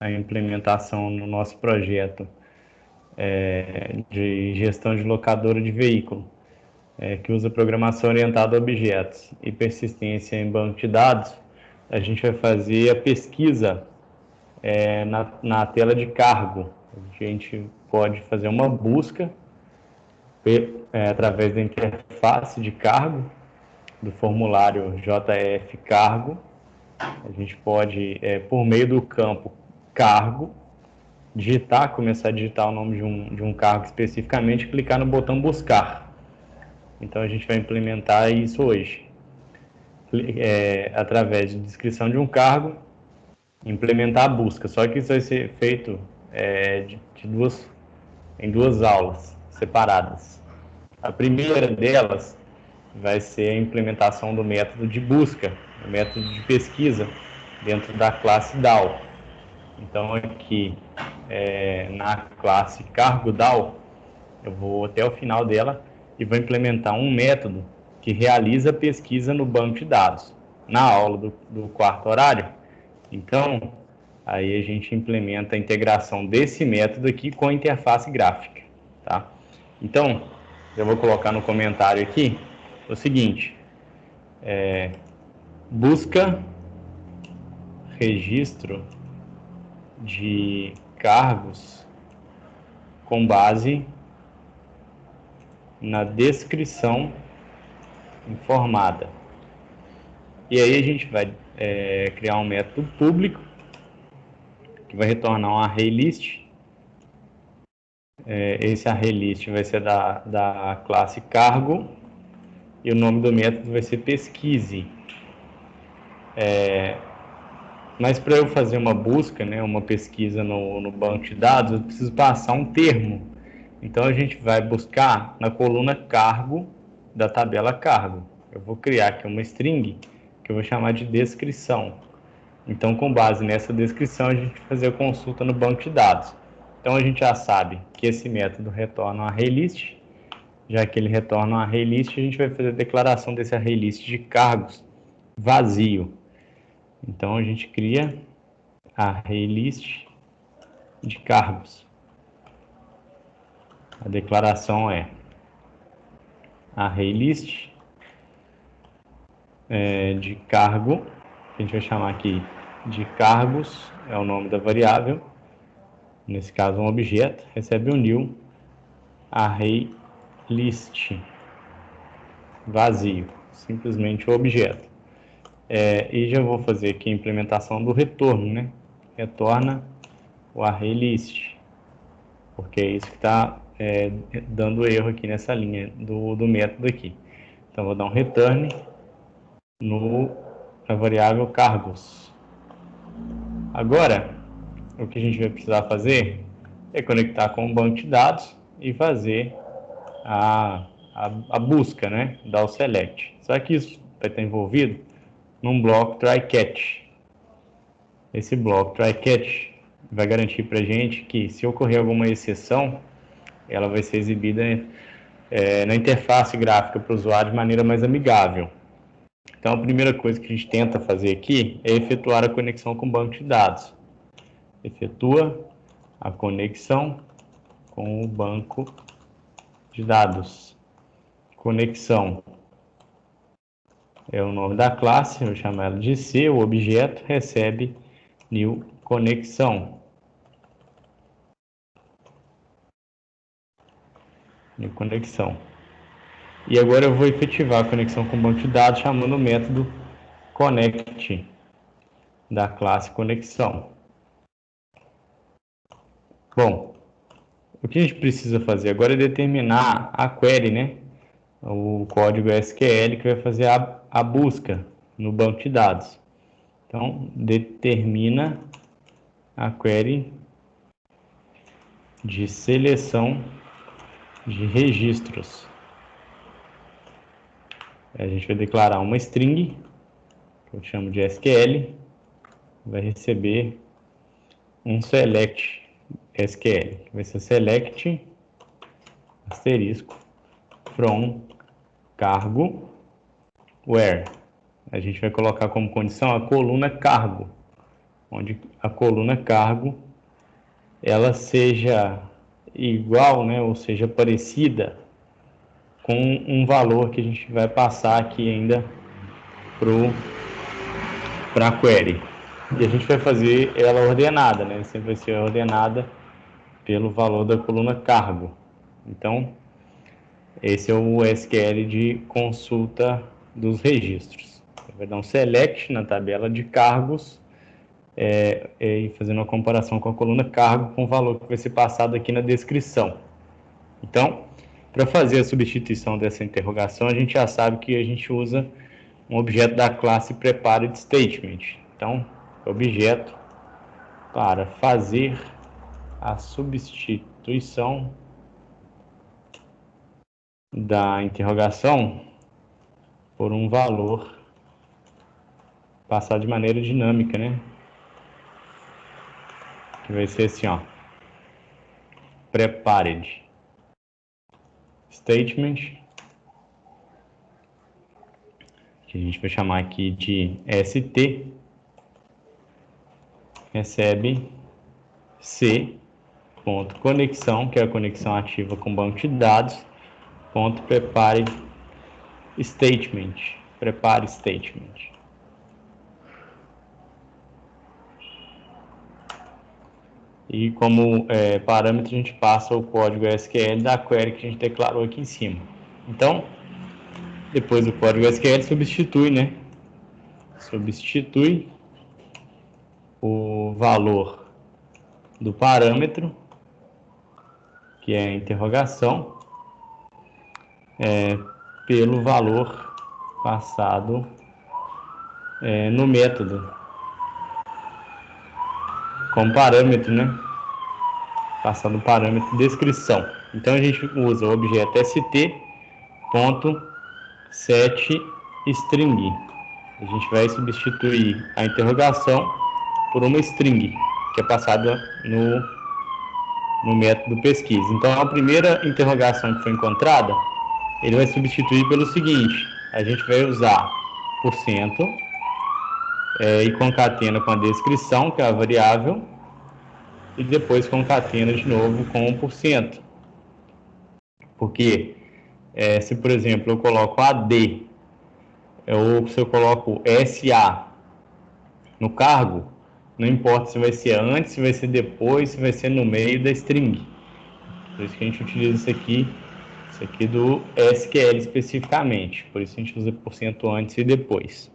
a implementação no nosso projeto de gestão de locadora de veículo, que usa programação orientada a objetos e persistência em banco de dados, a gente vai fazer a pesquisa na tela de cargo. A gente pode fazer uma busca através da interface de cargo, do formulário JF Cargo. A gente pode, por meio do campo cargo, começar a digitar o nome de um cargo especificamente, clicar no botão buscar. Então a gente vai implementar isso hoje. Através de descrição de um cargo, implementar a busca. Só que isso vai ser feito em duas aulas separadas. A primeira delas vai ser a implementação do método de busca, o método de pesquisa dentro da classe DAO. Então aqui na classe cargo DAO, eu vou até o final dela e vou implementar um método que realiza pesquisa no banco de dados, na aula do quarto horário. Então, aí a gente implementa a integração desse método aqui com a interface gráfica, tá? Então, eu vou colocar no comentário aqui o seguinte: busca registro de cargos com base na descrição informada. E aí a gente vai criar um método público que vai retornar um array list. Esse array list vai ser da classe cargo e o nome do método vai ser pesquise. Mas para eu fazer uma busca, né, uma pesquisa no banco de dados, eu preciso passar um termo. Então a gente vai buscar na coluna cargo da tabela cargo. Eu vou criar aqui uma string que eu vou chamar de descrição. Então, com base nessa descrição, a gente vai fazer a consulta no banco de dados. Então, a gente já sabe que esse método retorna um array list. Já que ele retorna um array list, a gente vai fazer a declaração desse array list de cargos vazio. Então, a gente cria array list de cargos. A declaração é array list de cargo, que a gente vai chamar aqui de cargos, é o nome da variável, nesse caso um objeto, recebe um new array list vazio, simplesmente o objeto. E já vou fazer aqui a implementação do retorno, né? Retorna o array list, porque é isso que está dando erro aqui nessa linha do método aqui. Então, vou dar um return na variável cargos. Agora, o que a gente vai precisar fazer é conectar com o banco de dados e fazer a busca, né? Dar o select. Só que isso vai estar envolvido num bloco try-catch. Esse bloco try-catch vai garantir para a gente que, se ocorrer alguma exceção, ela vai ser exibida na interface gráfica para o usuário de maneira mais amigável. Então, a primeira coisa que a gente tenta fazer aqui é efetuar a conexão com o banco de dados. Efetua a conexão com o banco de dados. Conexão é o nome da classe, eu vou chamar ela de C, o objeto recebe new conexão. New conexão. E agora eu vou efetivar a conexão com o banco de dados chamando o método connect da classe conexão. Bom, o que a gente precisa fazer agora é determinar a query, né? O código SQL que vai fazer a busca no banco de dados. Então, determina a query de seleção de registros. A gente vai declarar uma string, que eu chamo de SQL, vai receber um select SQL, que vai ser select asterisco from cargo where. A gente vai colocar como condição a coluna cargo. onde a coluna cargo ela seja igual, né, ou seja parecida com um valor que a gente vai passar aqui ainda para a query. E a gente vai fazer ela ordenada, né? Sempre vai ser ordenada pelo valor da coluna cargo. Então, esse é o SQL de consulta dos registros. Vai dar um select na tabela de cargos e fazendo uma comparação com a coluna cargo com o valor que vai ser passado aqui na descrição. Então, para fazer a substituição dessa interrogação, a gente já sabe que a gente usa um objeto da classe PreparateStatement. Então, objeto para fazer a substituição da interrogação por um valor passado de maneira dinâmica, né? Que vai ser assim, ó. Prepared statement, que a gente vai chamar aqui de ST, recebe C ponto conexão, que é a conexão ativa com o banco de dados, ponto prepare statement, prepare statement. E como parâmetro a gente passa o código SQL da query que a gente declarou aqui em cima. Então, depois o código SQL substitui, né? Substitui o valor do parâmetro, que é a interrogação, pelo valor passado no método, como parâmetro, né? Passando o parâmetro descrição. Então a gente usa o objeto st.setString. A gente vai substituir a interrogação por uma string, que é passada no método pesquisa. Então a primeira interrogação que foi encontrada, ele vai substituir pelo seguinte: a gente vai usar %, e concatena com a descrição, que é a variável, e depois concatena de novo com 1%. Porque se, por exemplo, eu coloco AD, ou se eu coloco SA no cargo, não importa se vai ser antes, se vai ser depois, se vai ser no meio da string. Por isso que a gente utiliza isso aqui do SQL especificamente. Por isso a gente usa % antes e depois.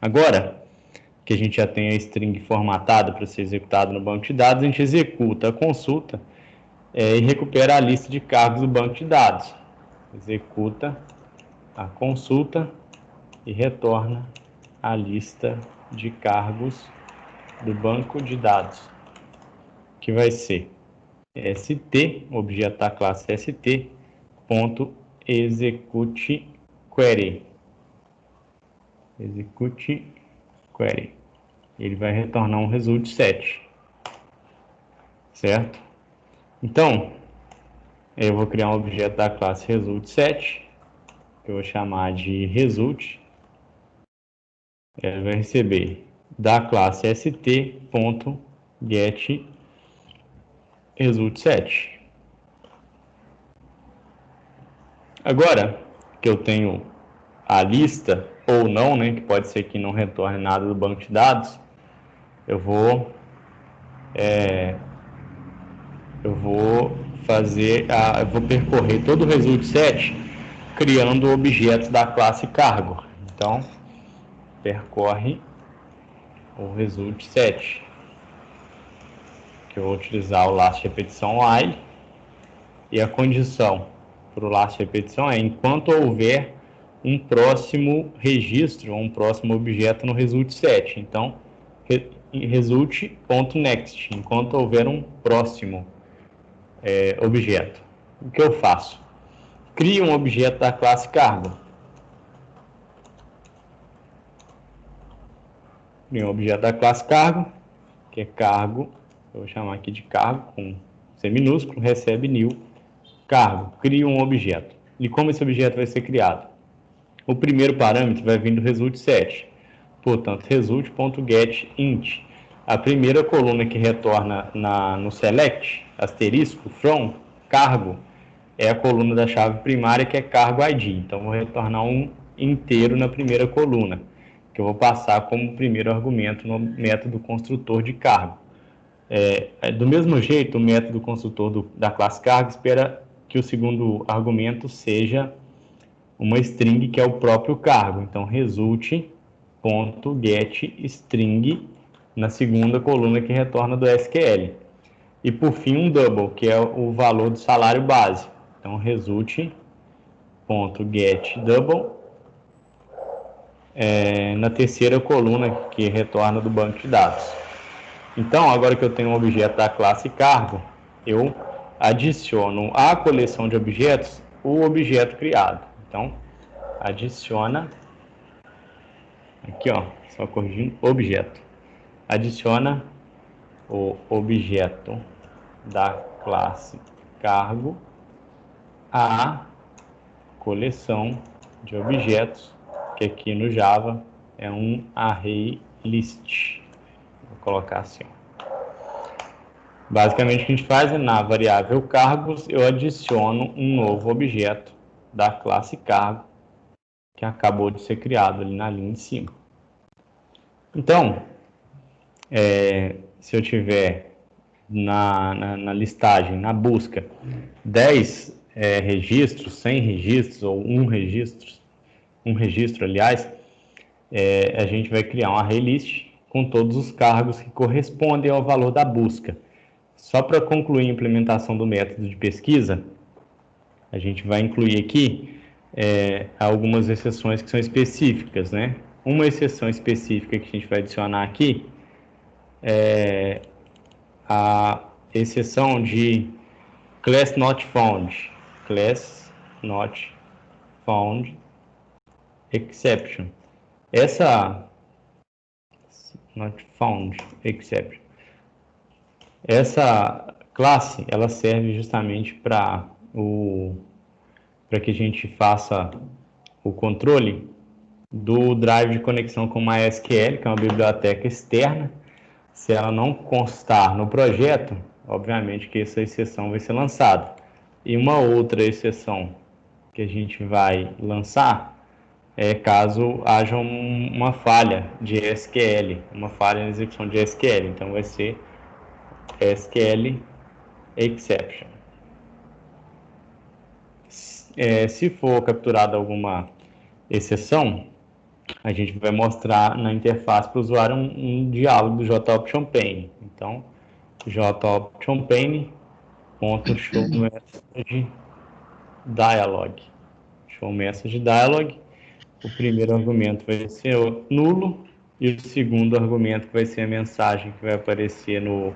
Agora que a gente já tem a string formatada para ser executada no banco de dados, a gente executa a consulta e recupera a lista de cargos do banco de dados. Executa a consulta e retorna a lista de cargos do banco de dados, que vai ser st, objeto da classe st, ponto execute query. Execute query. Ele vai retornar um result set, certo? Então, eu vou criar um objeto da classe result set, que eu vou chamar de result. Ele vai receber da classe st.get result set. Agora que eu tenho a lista ou não, né, que pode ser que não retorne nada do banco de dados, eu vou percorrer todo o result set criando objetos da classe cargo. Então, percorre o result set, que eu vou utilizar o last repetição while, e a condição para o last repetição é enquanto houver um próximo registro, um próximo objeto no result set. Então, result.next, enquanto houver um próximo objeto. O que eu faço? Crio um objeto da classe cargo. Crio um objeto da classe cargo, que é cargo, eu vou chamar aqui de cargo, com C minúsculo, recebe new cargo. Crio um objeto. E como esse objeto vai ser criado? O primeiro parâmetro vai vir do result set. Portanto, result.getInt. A primeira coluna que retorna no select, asterisco, from, cargo, é a coluna da chave primária, que é cargo ID. Então, vou retornar um inteiro na primeira coluna, que eu vou passar como primeiro argumento no método construtor de cargo. Do mesmo jeito, o método construtor da classe cargo espera que o segundo argumento seja uma string, que é o próprio cargo. Então, result.getString na segunda coluna que retorna do SQL. E, por fim, um double, que é o valor do salário base. Então, result.getDouble na terceira coluna que retorna do banco de dados. Então, agora que eu tenho um objeto da classe cargo, eu adiciono à coleção de objetos o objeto criado. Então, adiciona, aqui ó, só corrigindo, objeto. Adiciona o objeto da classe cargo à coleção de objetos, que aqui no Java é um array list. Vou colocar assim. Basicamente, o que a gente faz é, na variável cargos, eu adiciono um novo objeto da classe cargo, que acabou de ser criado ali na linha de cima. Então, se eu tiver na listagem, na busca, 10 registros, 100 registros ou um registro, aliás, a gente vai criar um array list com todos os cargos que correspondem ao valor da busca. Só para concluir a implementação do método de pesquisa, a gente vai incluir aqui algumas exceções que são específicas, né? Uma exceção específica que a gente vai adicionar aqui é a exceção de class not found exception. Essa not found exception, essa classe, ela serve justamente para que a gente faça o controle do drive de conexão com MySQL, que é uma biblioteca externa. Se ela não constar no projeto, obviamente que essa exceção vai ser lançada. E uma outra exceção que a gente vai lançar é caso haja uma falha de SQL, uma falha na execução de SQL. Então, vai ser SQL exception. Se for capturada alguma exceção, a gente vai mostrar na interface para o usuário um diálogo do JOptionPane. Então, JOptionPane.showMessageDialog. ShowMessageDialog. O primeiro argumento vai ser o nulo e o segundo argumento vai ser a mensagem que vai aparecer no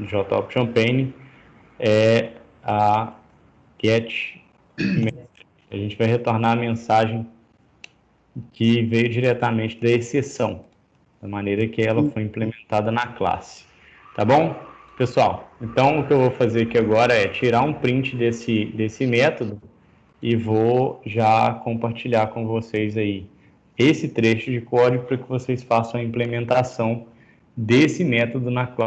JOptionPane é a get message. A gente vai retornar a mensagem que veio diretamente da exceção, da maneira que ela foi implementada na classe. Tá bom, pessoal? Então, o que eu vou fazer aqui agora é tirar um print desse método e vou já compartilhar com vocês aí esse trecho de código para que vocês façam a implementação desse método na classe.